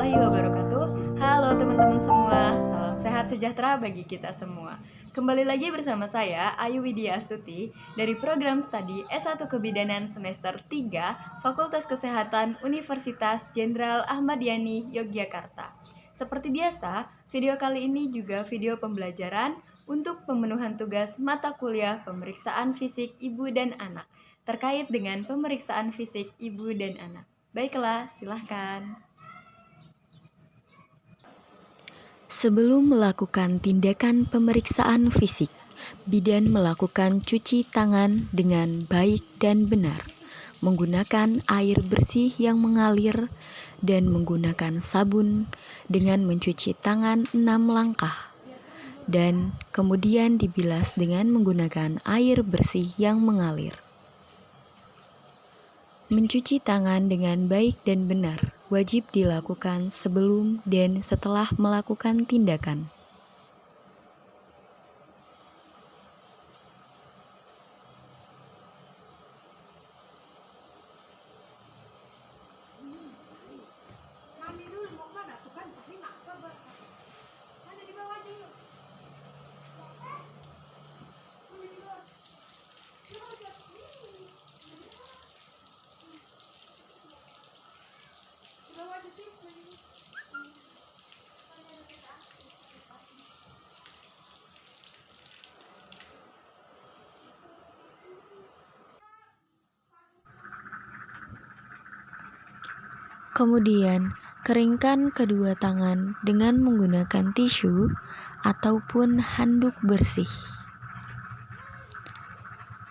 warahmatullahi wabarakatuh. Halo teman-teman semua, salam sehat sejahtera bagi kita semua. Kembali lagi bersama saya, Ayu Widya Astuti, dari program studi S1 Kebidanan semester 3, Fakultas Kesehatan Universitas Jenderal Ahmad Yani, Yogyakarta. Seperti biasa, video kali ini juga video pembelajaran untuk pemenuhan tugas mata kuliah pemeriksaan fisik ibu dan anak, terkait dengan pemeriksaan fisik ibu dan anak. Baiklah, silahkan. Sebelum melakukan tindakan pemeriksaan fisik, bidan melakukan cuci tangan dengan baik dan benar, menggunakan air bersih yang mengalir dan menggunakan sabun dengan mencuci tangan 6 langkah, dan kemudian dibilas dengan menggunakan air bersih yang mengalir. Mencuci tangan dengan baik dan benar wajib dilakukan sebelum dan setelah melakukan tindakan. Kemudian, keringkan kedua tangan dengan menggunakan tisu ataupun handuk bersih.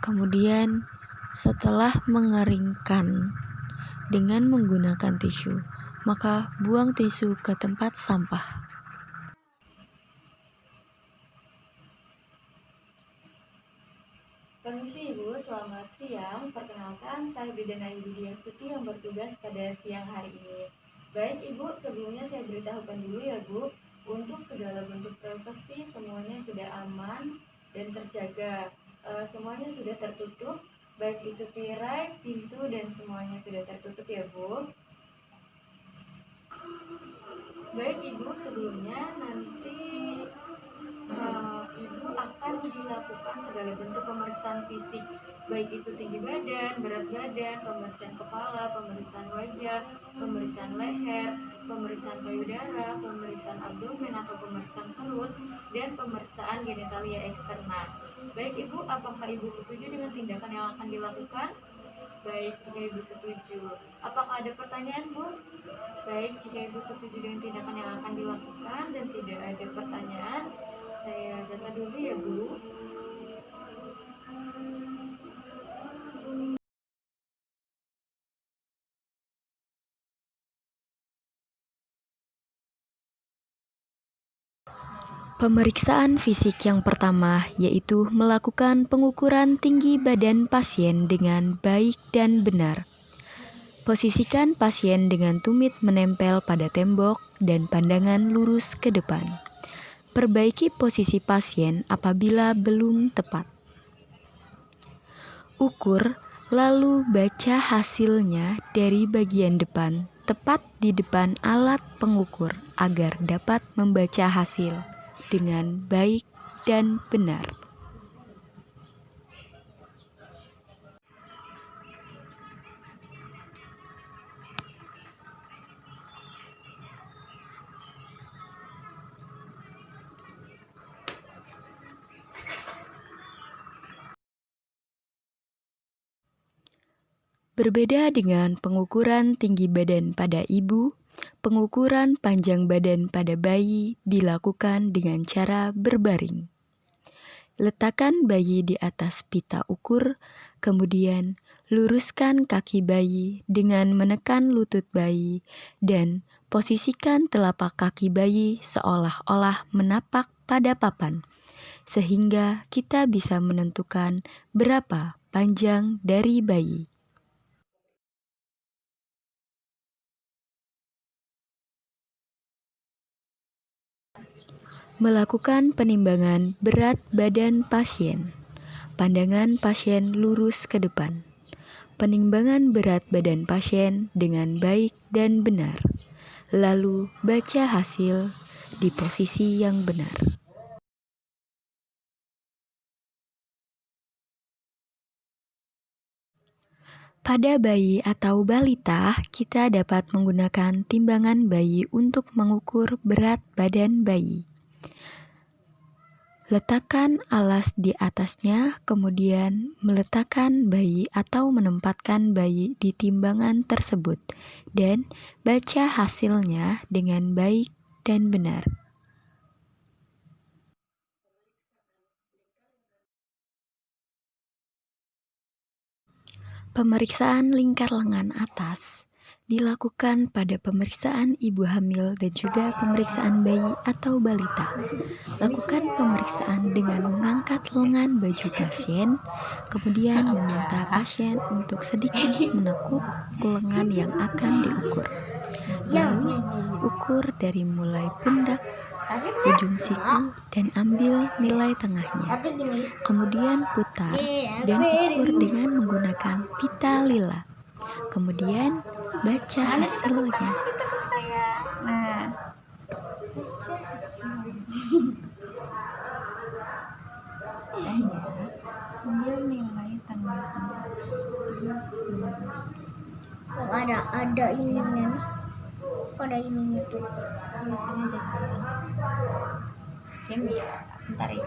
Kemudian, setelah mengeringkan dengan menggunakan tisu, maka buang tisu ke tempat sampah. Permisi Ibu, selamat siang. Perkenalkan, saya Bidan Ayu Widya Astuti yang bertugas pada siang hari ini. Baik Ibu, sebelumnya saya beritahukan dulu ya Bu, untuk segala bentuk privasi semuanya sudah aman dan terjaga. Semuanya sudah tertutup, baik itu tirai, pintu, dan semuanya sudah tertutup ya Bu. Baik Ibu, sebelumnya nanti Ibu akan dilakukan segala bentuk pemeriksaan fisik, baik itu tinggi badan, berat badan, pemeriksaan kepala, pemeriksaan wajah, pemeriksaan leher, pemeriksaan payudara, pemeriksaan abdomen atau pemeriksaan perut, dan pemeriksaan genitalia eksternal. Baik Ibu, apakah Ibu setuju dengan tindakan yang akan dilakukan? Baik, jika Ibu setuju. Apakah ada pertanyaan, Bu? Baik, jika Ibu setuju dengan tindakan yang akan dilakukan dan tidak ada pertanyaan, saya data dulu ya, Bu. Pemeriksaan fisik yang pertama yaitu melakukan pengukuran tinggi badan pasien dengan baik dan benar. Posisikan pasien dengan tumit menempel pada tembok dan pandangan lurus ke depan. Perbaiki posisi pasien apabila belum tepat. Ukur, lalu baca hasilnya dari bagian depan, tepat di depan alat pengukur agar dapat membaca hasil dengan baik dan benar. Berbeda dengan pengukuran tinggi badan pada ibu, pengukuran panjang badan pada bayi dilakukan dengan cara berbaring. Letakkan bayi di atas pita ukur, kemudian luruskan kaki bayi dengan menekan lutut bayi dan posisikan telapak kaki bayi seolah-olah menapak pada papan, sehingga kita bisa menentukan berapa panjang dari bayi. Melakukan penimbangan berat badan pasien. Pandangan pasien lurus ke depan. Penimbangan berat badan pasien dengan baik dan benar. lalu baca hasil di posisi yang benar. Pada bayi atau balita, kita dapat menggunakan timbangan bayi untuk mengukur berat badan bayi. Letakkan alas di atasnya, kemudian meletakkan bayi atau menempatkan bayi di timbangan tersebut, dan baca hasilnya dengan baik dan benar. Pemeriksaan lingkar lengan atas dilakukan pada pemeriksaan ibu hamil dan juga pemeriksaan bayi atau balita. Lakukan pemeriksaan dengan mengangkat lengan baju pasien, kemudian meminta pasien untuk sedikit menekuk lengan yang akan diukur. Lalu, ukur dari mulai pundak, ujung siku, dan ambil nilai tengahnya. Kemudian putar dan ukur dengan menggunakan pita lila. Kemudian baca hasilnya. Nah, baca hasilnya. Nah ya, ambil nilai tengahnya. Kok ada ininya nih? Kok ada ininya tuh? Tulisan aja sayang. Diam ya, bentar ya.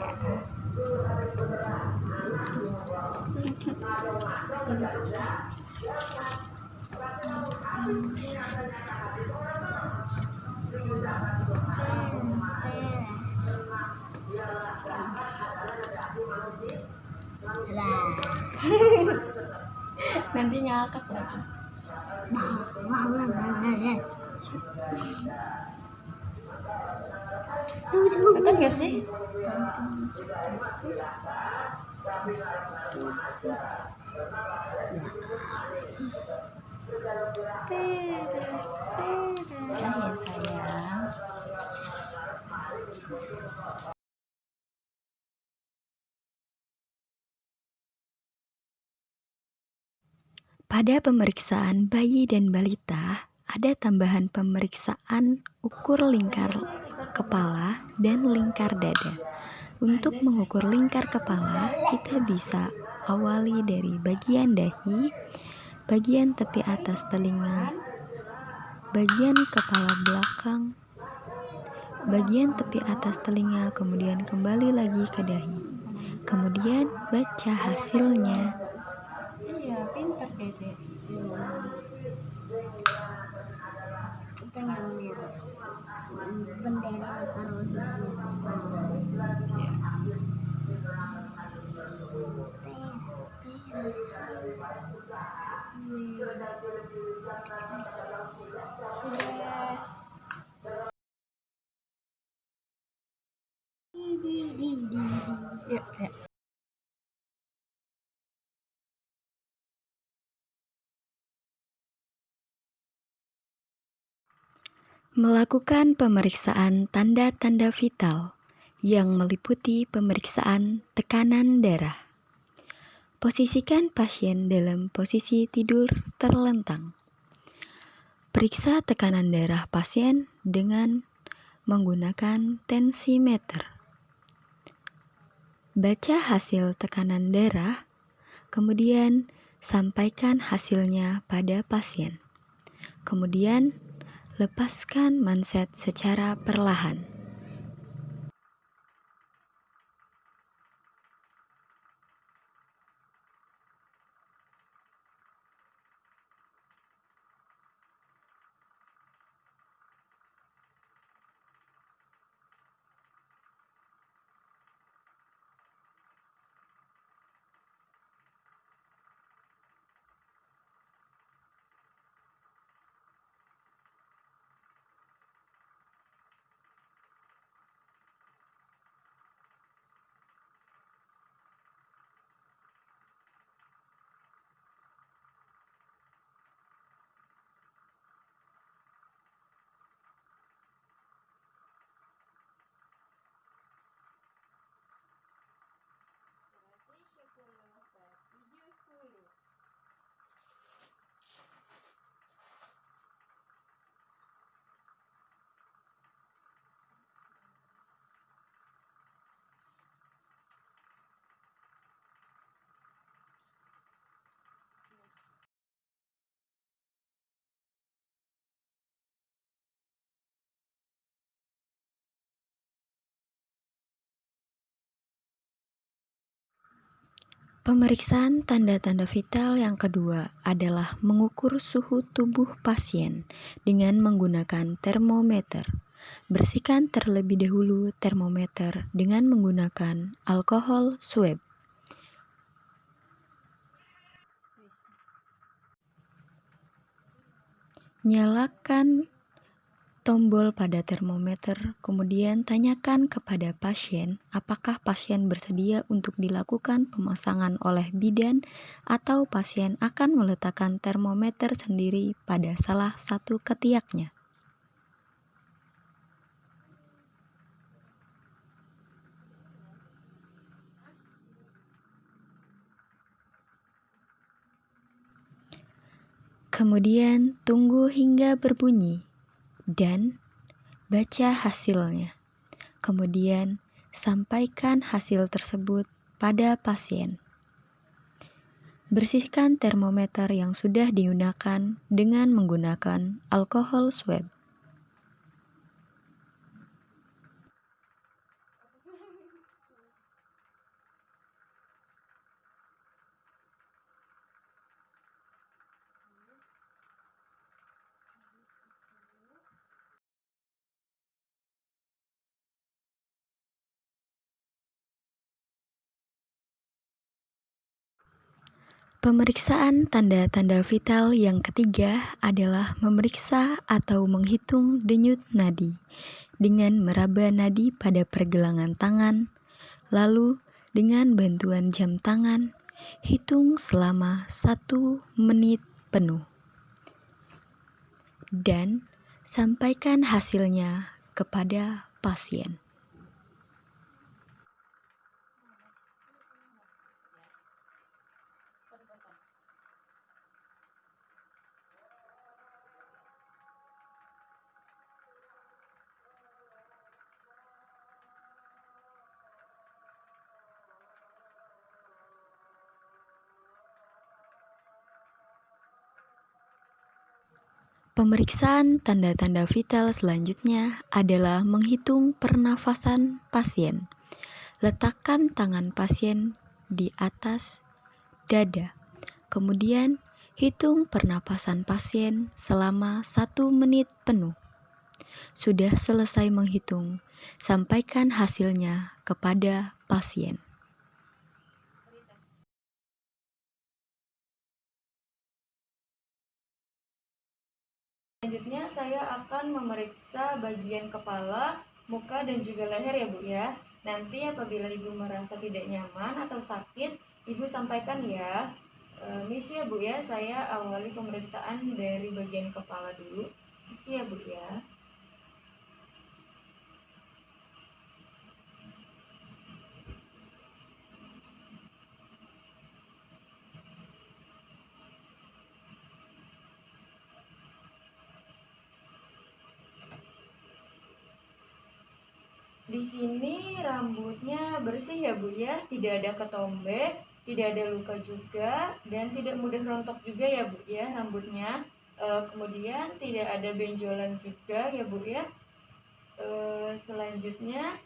Nanti ngakak lagi. Kelihatan gak sih? Nah ya sayang. Pada pemeriksaan bayi dan balita, ada tambahan pemeriksaan ukur lingkar kepala dan lingkar dada. Untuk mengukur lingkar kepala, kita bisa awali dari bagian dahi, bagian tepi atas telinga, bagian kepala belakang, bagian tepi atas telinga, kemudian kembali lagi ke dahi. Kemudian baca hasilnya. Iya, pintar Dede. Kita yang merah. Bendera taruh di sini. Yuk, ya. Melakukan pemeriksaan tanda-tanda vital yang meliputi pemeriksaan tekanan darah. Posisikan pasien dalam posisi tidur terlentang. Periksa tekanan darah pasien dengan menggunakan tensimeter. Baca hasil tekanan darah, kemudian sampaikan hasilnya pada pasien. Kemudian, lepaskan manset secara perlahan. Pemeriksaan tanda-tanda vital yang kedua adalah mengukur suhu tubuh pasien dengan menggunakan termometer. Bersihkan terlebih dahulu termometer dengan menggunakan alkohol swab. Nyalakan tombol pada termometer, kemudian tanyakan kepada pasien apakah pasien bersedia untuk dilakukan pemasangan oleh bidan atau pasien akan meletakkan termometer sendiri pada salah satu ketiaknya. Kemudian tunggu hingga berbunyi dan baca hasilnya. Kemudian sampaikan hasil tersebut pada pasien. Bersihkan termometer yang sudah digunakan dengan menggunakan alkohol swab. Pemeriksaan tanda-tanda vital yang ketiga adalah memeriksa atau menghitung denyut nadi dengan meraba nadi pada pergelangan tangan, lalu dengan bantuan jam tangan, hitung selama 1 menit penuh. Dan sampaikan hasilnya kepada pasien. Pemeriksaan tanda-tanda vital selanjutnya adalah menghitung pernafasan pasien. Letakkan tangan pasien di atas dada. Kemudian hitung pernapasan pasien selama 1 menit penuh. Sudah selesai menghitung, sampaikan hasilnya kepada pasien. Selanjutnya saya akan memeriksa bagian kepala, muka, dan juga leher ya Bu ya. Nanti apabila Ibu merasa tidak nyaman atau sakit, Ibu sampaikan ya. Misi ya Bu ya, saya awali pemeriksaan dari bagian kepala dulu. Misi ya Bu ya. Di sini rambutnya bersih ya Bu ya, tidak ada ketombe, tidak ada luka juga, dan tidak mudah rontok juga ya Bu ya rambutnya. Kemudian tidak ada benjolan juga ya Bu ya. Selanjutnya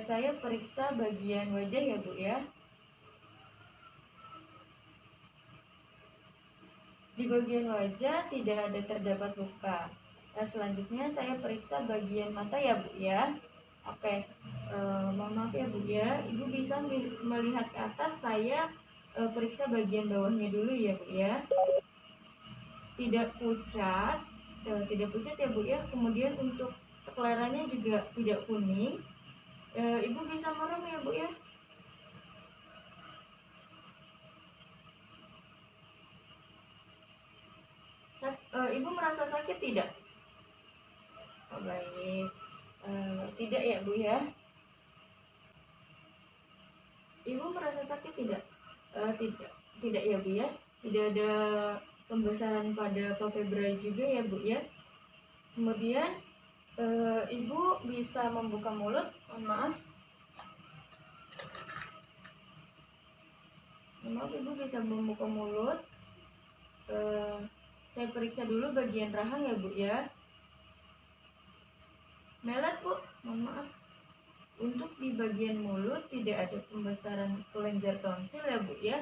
saya periksa bagian wajah ya Bu ya. Di bagian wajah tidak ada terdapat luka. Selanjutnya saya periksa bagian mata ya Bu ya. Oke, mohon maaf ya Bu ya, Ibu bisa melihat ke atas, saya periksa bagian bawahnya dulu ya Bu ya. Tidak pucat ya Bu ya. Kemudian untuk sekelaranya juga tidak kuning. Ibu bisa merem ya Bu ya. Ibu merasa sakit tidak? Oh, baik. Tidak ya Bu ya. Ibu merasa sakit tidak? Tidak ya Bu ya. Tidak ada pembesaran pada palpebra juga ya Bu ya. Kemudian Ibu bisa membuka mulut. Mohon maaf. Ibu bisa membuka mulut. Saya periksa dulu bagian rahang ya Bu ya. Melet Bu, mohon maaf. Untuk di bagian mulut tidak ada pembesaran kelenjar tonsil ya Bu ya.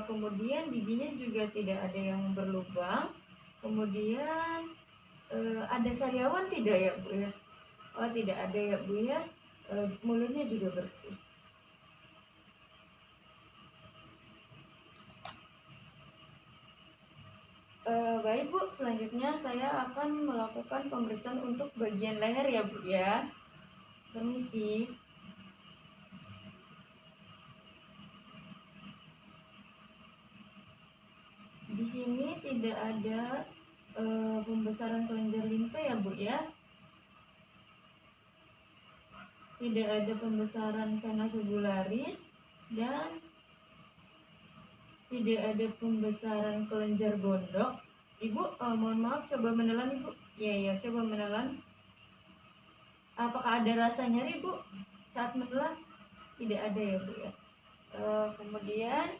Kemudian giginya juga tidak ada yang berlubang. Kemudian ada sariawan tidak ya Bu ya? Oh tidak ada ya Bu ya. Mulutnya juga bersih. Baik Bu, selanjutnya saya akan melakukan pemeriksaan untuk bagian leher ya Bu ya. Permisi. Di sini tidak ada pembesaran kelenjar limpa ya Bu ya. Tidak ada pembesaran vena subularis dan tidak ada pembesaran kelenjar gondok. Ibu, mohon maaf, coba menelan Ibu. Iya, coba menelan. Apakah ada rasa nyeri Bu saat menelan? Tidak ada ya Bu ya. Kemudian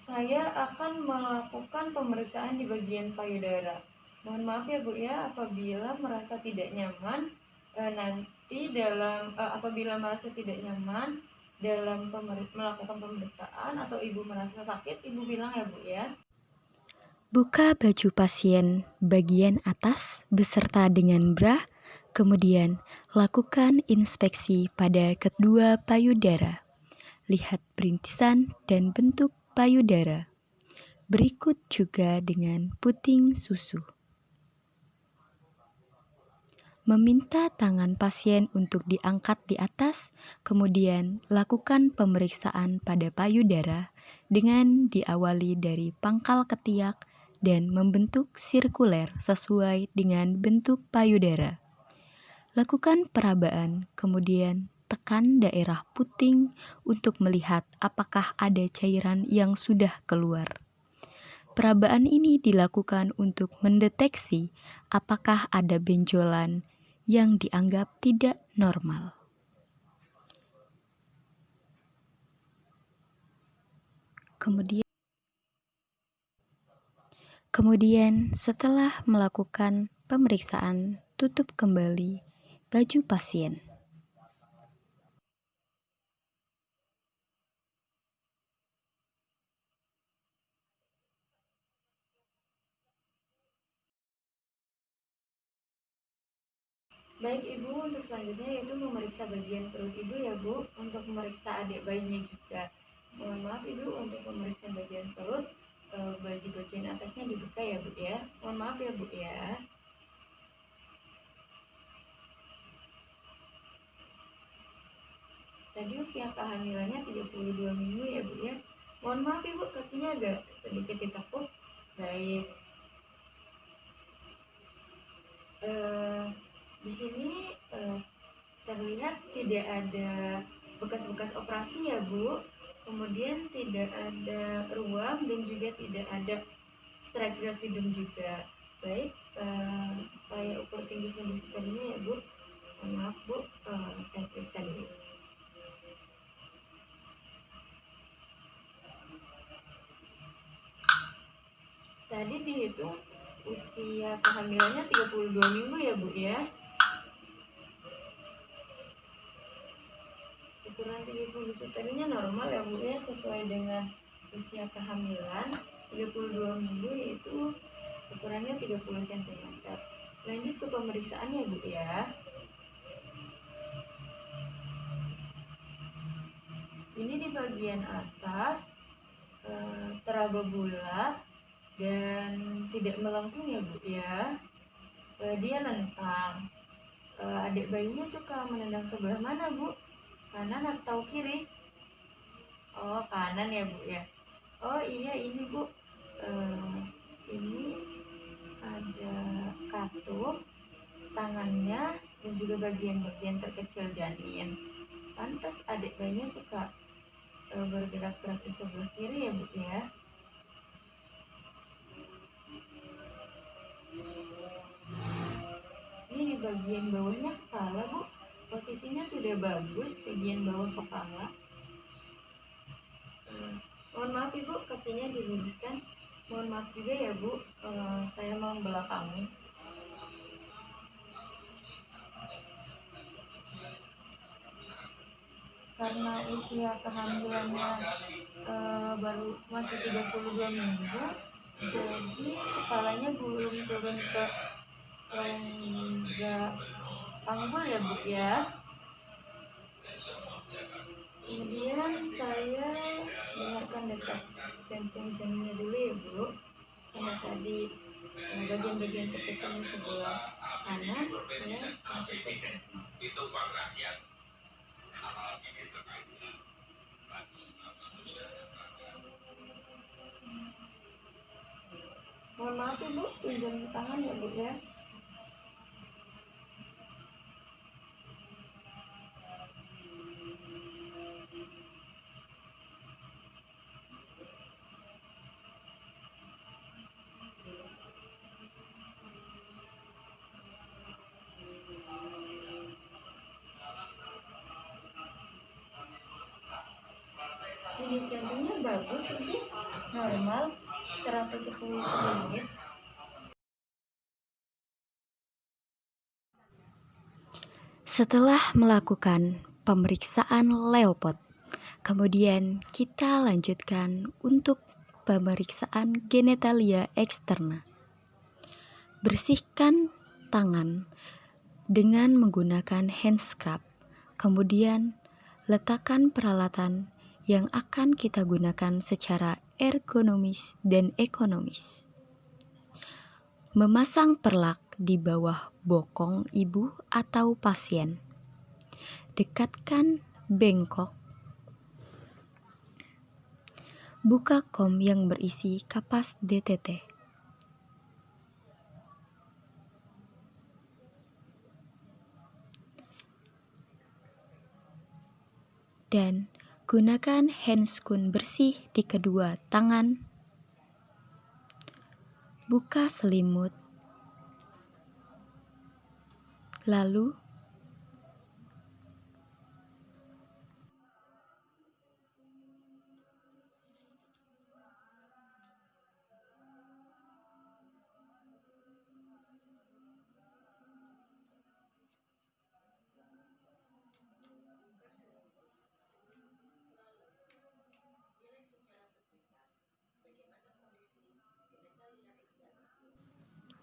saya akan melakukan pemeriksaan di bagian payudara. Mohon maaf ya Bu ya, apabila merasa tidak nyaman apabila merasa tidak nyaman dalam melakukan pemeriksaan atau Ibu merasa sakit, Ibu bilang ya Bu ya. Buka baju pasien bagian atas beserta dengan bra, kemudian lakukan inspeksi pada kedua payudara. Lihat perintisan dan bentuk payudara. Berikut juga dengan puting susu. Meminta tangan pasien untuk diangkat di atas, kemudian lakukan pemeriksaan pada payudara dengan diawali dari pangkal ketiak dan membentuk sirkuler sesuai dengan bentuk payudara. Lakukan perabaan, kemudian tekan daerah puting untuk melihat apakah ada cairan yang sudah keluar. Perabaan ini dilakukan untuk mendeteksi apakah ada benjolan yang dianggap tidak normal. Kemudian setelah melakukan pemeriksaan, tutup kembali baju pasien. Baik Ibu, untuk selanjutnya yaitu memeriksa bagian perut Ibu ya Bu, untuk memeriksa adik bayinya juga. Mohon maaf Ibu, untuk memeriksa bagian perut, baju bagian atasnya dibuka ya Bu ya. Mohon maaf ya Bu ya. Tadi usia kehamilannya 32 minggu ya Bu ya. Mohon maaf Ibu, kakinya agak sedikit ditekuk. Baik. Di sini terlihat tidak ada bekas-bekas operasi ya Bu. Kemudian tidak ada ruam dan juga tidak ada strike gravidum juga. Baik, saya ukur tinggi fundus tadinya ya Bu. Maaf Bu, saya periksa dulu. Tadi dihitung usia kehamilannya 32 minggu ya Bu ya. Ukuran tinggi fundus uterusnya normal ya Bu ya, sesuai dengan usia kehamilan 32 minggu, yaitu ukurannya 30 cm. Lanjut ke pemeriksaan ya Bu ya. Ini di bagian atas teraba bulat dan tidak melengkung ya Bu ya. Dia lentang. Adik bayinya suka menendang sebelah mana Bu? Kanan atau kiri? Oh, kanan ya Bu ya. Oh iya, ini Bu, ini ada katup tangannya dan juga bagian-bagian terkecil janin. Pantas adik bayinya suka bergerak-gerak di sebelah kiri ya Bu ya. Ini di bagian bawahnya kepala Bu, posisinya sudah bagus, bagian bawah kepala. Mohon maaf Ibu, kakinya diluruskan. Mohon maaf juga ya Bu, saya mau membelakangi. karena usia kehamilannya baru masih 32 minggu, jadi kepalanya belum turun ke rongga panggul ya Bu ya. Kemudian saya dengarkan detak jantung janinnya dulu ya Bu, karena tadi bagian-bagian terkecilnya sebelah kanan saya periksa selesai. Mohon maaf Ibu, pinjam tangan ya Bu ya. Denyut jantungnya bagus Ibu, normal 110 per menit. Setelah melakukan pemeriksaan Leopard, kemudian kita lanjutkan untuk pemeriksaan genitalia eksterna. Bersihkan tangan dengan menggunakan hand scrub, kemudian letakkan peralatan yang akan kita gunakan secara ergonomis dan ekonomis. Memasang perlak di bawah bokong ibu atau pasien. Dekatkan bengkok. Buka kom yang berisi kapas DTT. Dan gunakan handscoon bersih di kedua tangan. Buka selimut. Lalu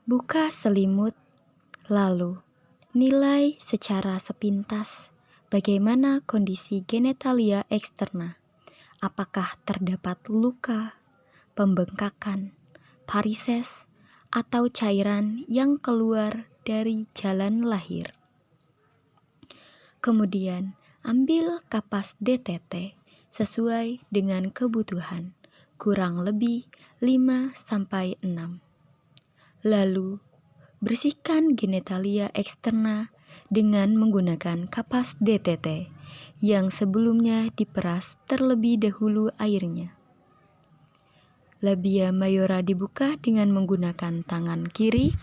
buka selimut, lalu nilai secara sepintas bagaimana kondisi genitalia eksterna. Apakah terdapat luka, pembengkakan, varises, atau cairan yang keluar dari jalan lahir. Kemudian, ambil kapas DTT sesuai dengan kebutuhan, kurang lebih 5-6. Lalu, bersihkan genitalia eksterna dengan menggunakan kapas DTT yang sebelumnya diperas terlebih dahulu airnya. Labia mayora dibuka dengan menggunakan tangan kiri.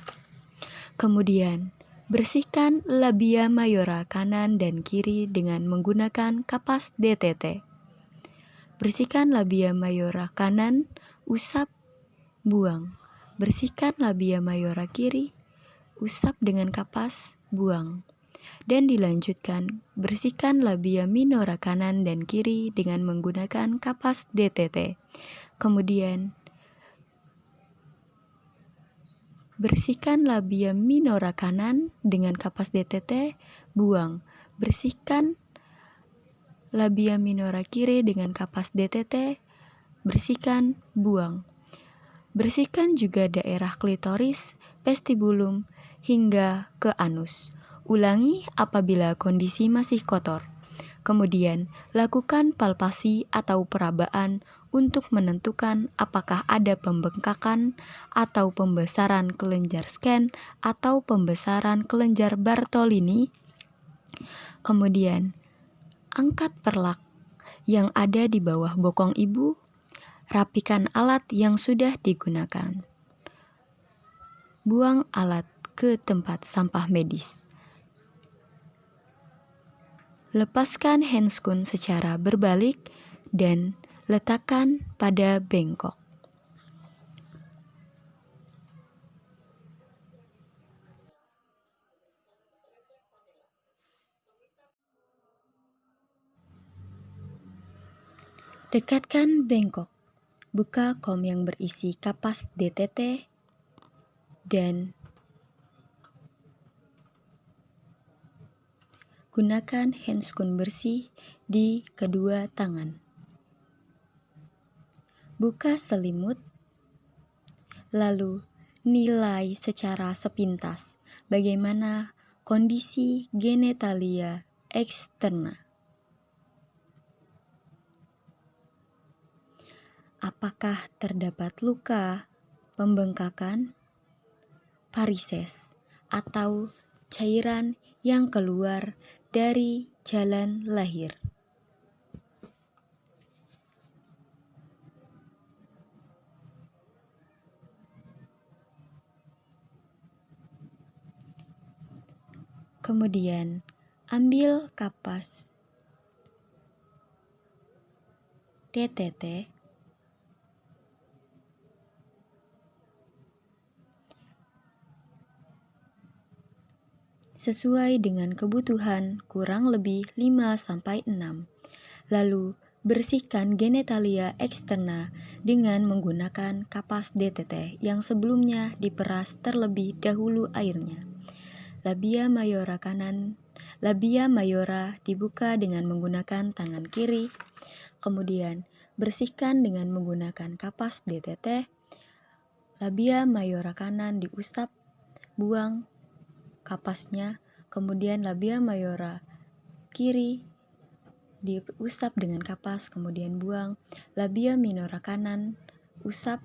Kemudian, bersihkan labia mayora kanan dan kiri dengan menggunakan kapas DTT. Bersihkan labia mayora kanan, usap, buang. Bersihkan labia mayora kiri, usap dengan kapas, buang. Dan dilanjutkan, bersihkan labia minora kanan dan kiri dengan menggunakan kapas DTT. Kemudian, bersihkan labia minora kanan dengan kapas DTT, buang. Bersihkan labia minora kiri dengan kapas DTT, bersihkan, buang. Bersihkan juga daerah klitoris, vestibulum, hingga ke anus. Ulangi apabila kondisi masih kotor. Kemudian, lakukan palpasi atau perabaan untuk menentukan apakah ada pembengkakan atau pembesaran kelenjar Skene atau pembesaran kelenjar Bartolini. Kemudian, angkat perlak yang ada di bawah bokong ibu. Rapikan alat yang sudah digunakan. Buang alat ke tempat sampah medis. Lepaskan handscoon secara berbalik dan letakkan pada bengkok. Dekatkan bengkok. Buka kom yang berisi kapas DTT dan gunakan handscoon bersih di kedua tangan. Buka selimut, lalu nilai secara sepintas bagaimana kondisi genitalia eksterna. Apakah terdapat luka, pembengkakan, varises, atau cairan yang keluar dari jalan lahir? Kemudian, ambil kapas DTT sesuai dengan kebutuhan kurang lebih 5-6. Lalu, bersihkan genitalia eksterna dengan menggunakan kapas DTT yang sebelumnya diperas terlebih dahulu airnya. Labia mayora dibuka dengan menggunakan tangan kiri. Kemudian, bersihkan dengan menggunakan kapas DTT. Labia mayora kanan diusap, buang kapasnya. Kemudian labia mayora kiri diusap dengan kapas, kemudian buang. Labia minora kanan, usap,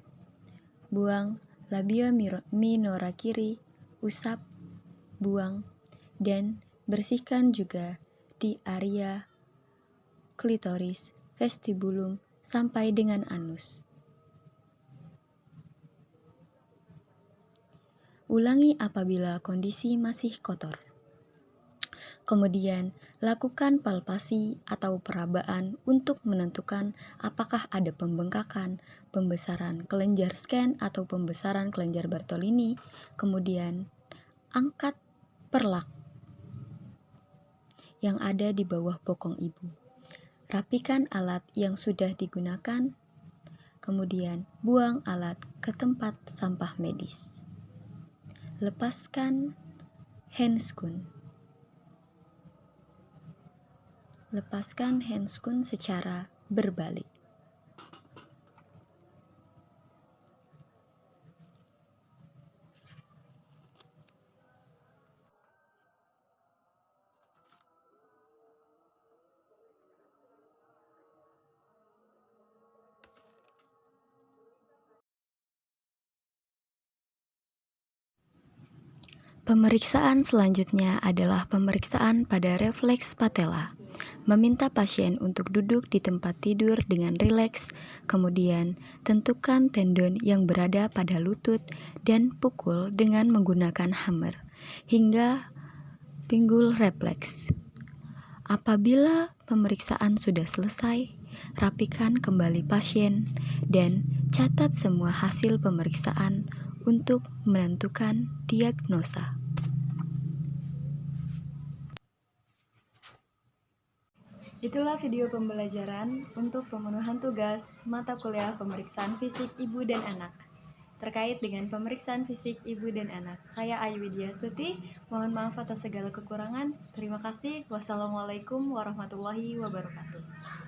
buang. Labia minora kiri, usap, buang. Dan bersihkan juga di area klitoris, vestibulum, sampai dengan anus. Ulangi apabila kondisi masih kotor. Kemudian, lakukan palpasi atau perabaan untuk menentukan apakah ada pembengkakan, pembesaran kelenjar Skene atau pembesaran kelenjar Bartolini. Kemudian, angkat perlak yang ada di bawah bokong ibu. Rapikan alat yang sudah digunakan, kemudian buang alat ke tempat sampah medis. Lepaskan handscoon. Lepaskan handscoon secara berbalik. Pemeriksaan selanjutnya adalah pemeriksaan pada refleks patella. Meminta pasien untuk duduk di tempat tidur dengan rileks, kemudian tentukan tendon yang berada pada lutut dan pukul dengan menggunakan hammer hingga pinggul refleks. Apabila pemeriksaan sudah selesai, rapikan kembali pasien dan catat semua hasil pemeriksaan untuk menentukan diagnosa. Itulah video pembelajaran untuk pemenuhan tugas mata kuliah pemeriksaan fisik ibu dan anak. Terkait dengan pemeriksaan fisik ibu dan anak, saya Ayu Widya Stuti. Mohon maaf atas segala kekurangan. Terima kasih. Wassalamualaikum warahmatullahi wabarakatuh.